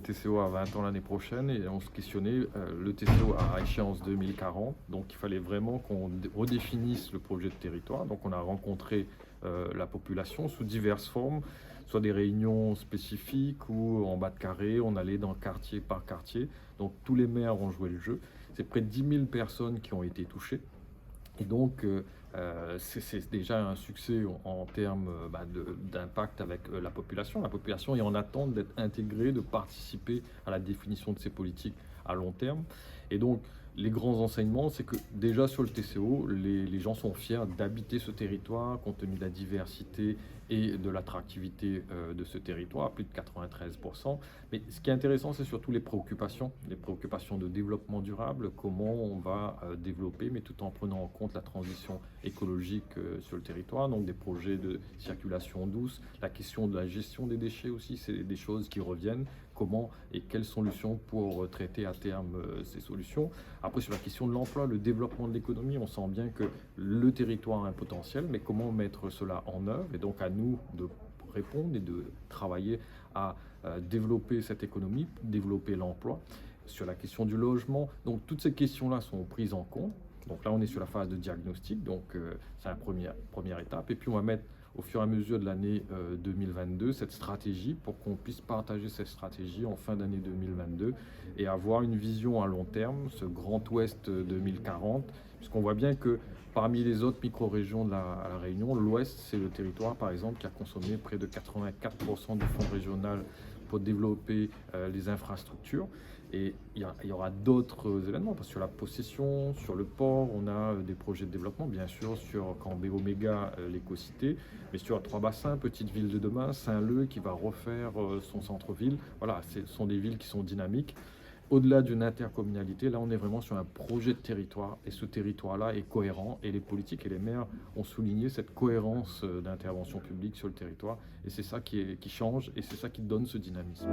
TCO à 20 ans l'année prochaine et on se questionnait le TCO à échéance 2040. Donc il fallait vraiment qu'on redéfinisse le projet de territoire. Donc on a rencontré la population sous diverses formes, soit des réunions spécifiques ou en bas de carré, on allait dans quartier par quartier. Donc tous les maires ont joué le jeu. C'est près de 10 000 personnes qui ont été touchées. Et donc, c'est déjà un succès en termes d'impact avec la population. La population est en attente d'être intégrée, de participer à la définition de ces politiques à long terme. Et donc, les grands enseignements, c'est que déjà sur le TCO, les gens sont fiers d'habiter ce territoire compte tenu de la diversité et de l'attractivité de ce territoire, plus de 93%. Mais ce qui est intéressant, c'est surtout les préoccupations de développement durable, comment on va développer, mais tout en prenant en compte la transition écologique sur le territoire, donc des projets de circulation douce, la question de la gestion des déchets aussi, c'est des choses qui reviennent. Comment et quelles solutions pour traiter à terme ces solutions. Après, sur la question de l'emploi, le développement de l'économie, on sent bien que le territoire a un potentiel, mais comment mettre cela en œuvre? Et donc à nous de répondre et de travailler à développer cette économie, développer l'emploi. Sur la question du logement, donc toutes ces questions-là sont prises en compte. Donc là, on est sur la phase de diagnostic, donc c'est la première étape. Et puis on va mettre au fur et à mesure de l'année 2022 cette stratégie pour qu'on puisse partager cette stratégie en fin d'année 2022 et avoir une vision à long terme, ce Grand Ouest 2040, puisqu'on voit bien que parmi les autres micro-régions de la Réunion, l'Ouest, c'est le territoire par exemple qui a consommé près de 84% du fonds régional pour développer les infrastructures. Et il y aura d'autres événements, parce que sur la possession, sur le port, on a des projets de développement, bien sûr, sur Cambé Oméga, l'éco-cité, mais sur Trois Bassins, petite ville de demain, Saint-Leu qui va refaire son centre-ville. Voilà, ce sont des villes qui sont dynamiques. Au-delà d'une intercommunalité, là, on est vraiment sur un projet de territoire, et ce territoire-là est cohérent, et les politiques et les maires ont souligné cette cohérence d'intervention publique sur le territoire, et c'est ça qui change, et c'est ça qui donne ce dynamisme.